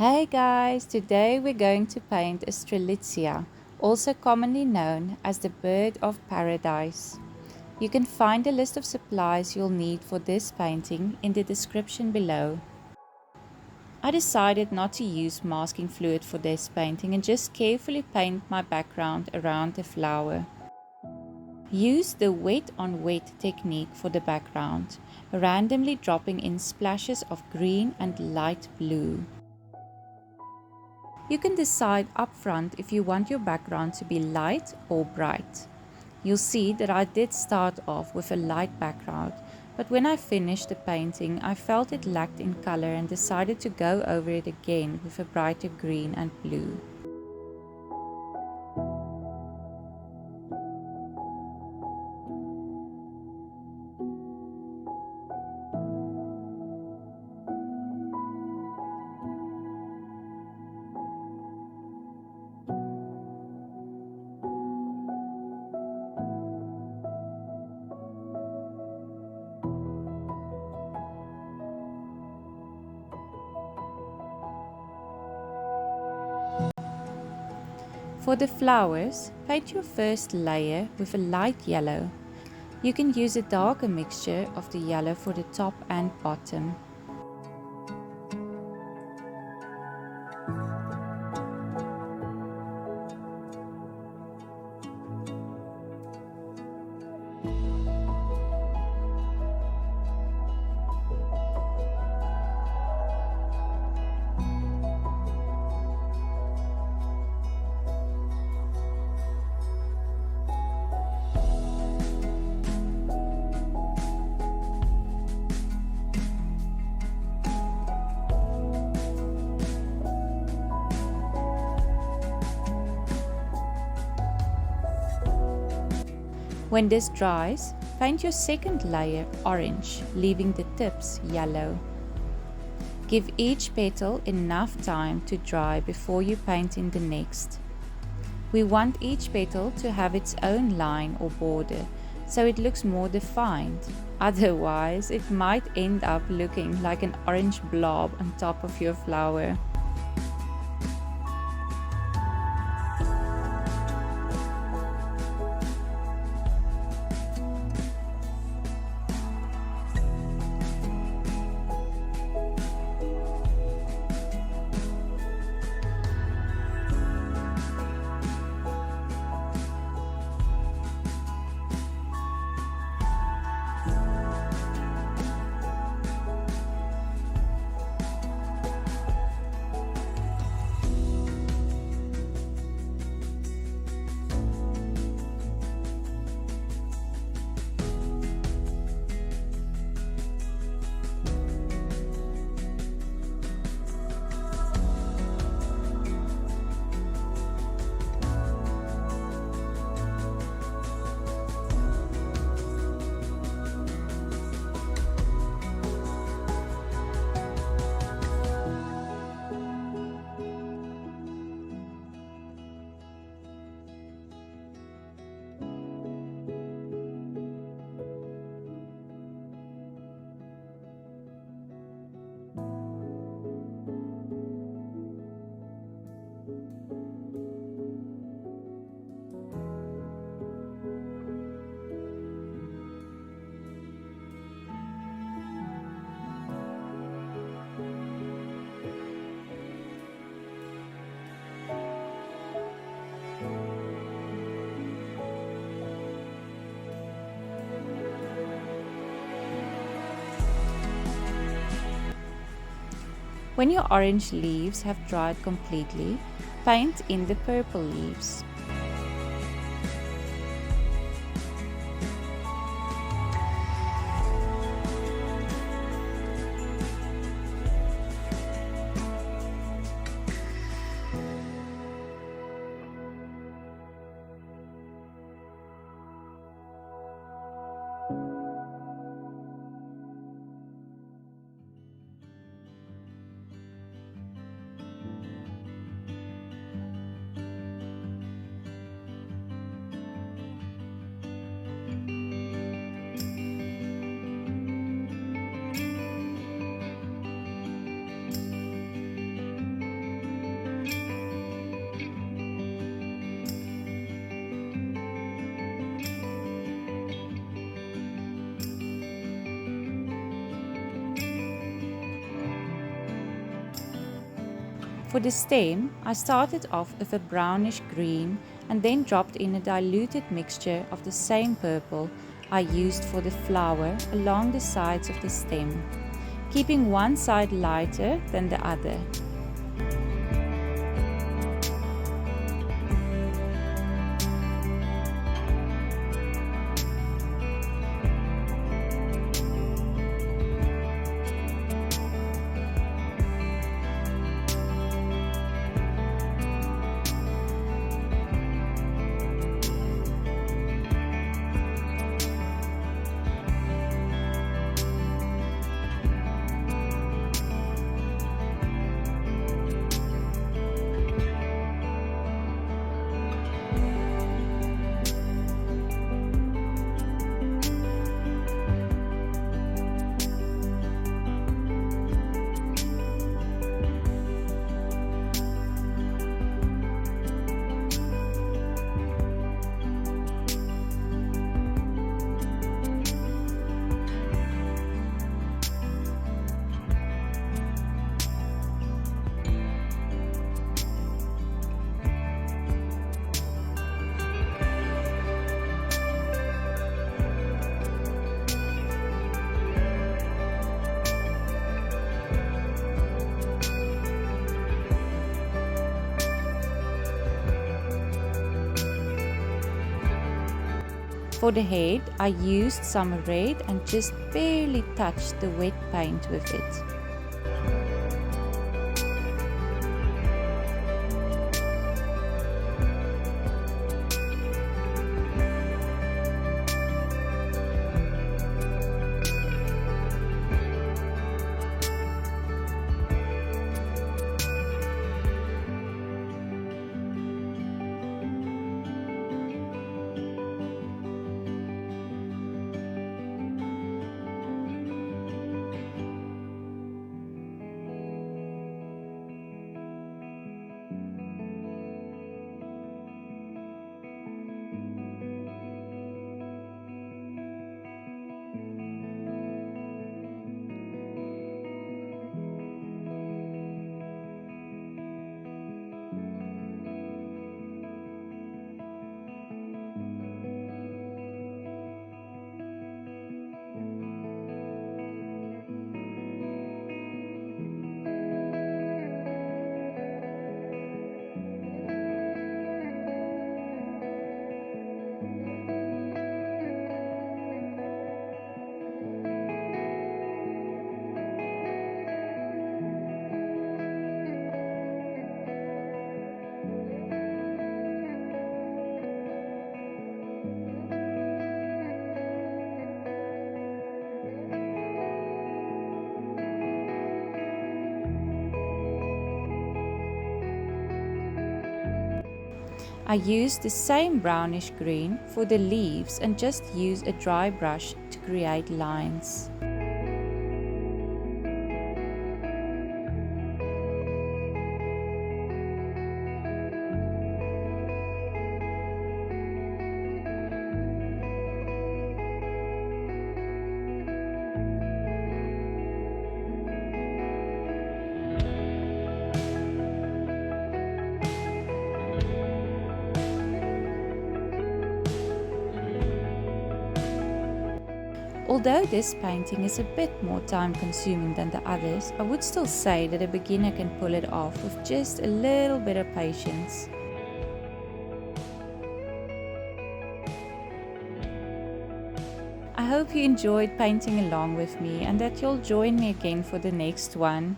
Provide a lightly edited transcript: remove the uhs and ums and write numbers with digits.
Hey guys, today we're going to paint a Strelitzia, also commonly known as the bird of paradise. You can find a list of supplies you'll need for this painting in the description below. I decided not to use masking fluid for this painting and just carefully paint my background around the flower. Use the wet on wet technique for the background, randomly dropping in splashes of green and light blue. You can decide upfront if you want your background to be light or bright. You'll see that I did start off with a light background, but when I finished the painting I felt it lacked in color and decided to go over it again with a brighter green and blue. For the flowers, paint your first layer with a light yellow. You can use a darker mixture of the yellow for the top and bottom. When this dries, paint your second layer orange, leaving the tips yellow. Give each petal enough time to dry before you paint in the next. We want each petal to have its own line or border, so it looks more defined. Otherwise, it might end up looking like an orange blob on top of your flower. When your orange leaves have dried completely, paint in the purple leaves. For the stem, I started off with a brownish green and then dropped in a diluted mixture of the same purple I used for the flower along the sides of the stem, keeping one side lighter than the other. For the head, I used some red and just barely touched the wet paint with it. I used the same brownish green for the leaves and just used a dry brush to create lines. Although this painting is a bit more time consuming than the others, I would still say that a beginner can pull it off with just a little bit of patience. I hope you enjoyed painting along with me and that you'll join me again for the next one.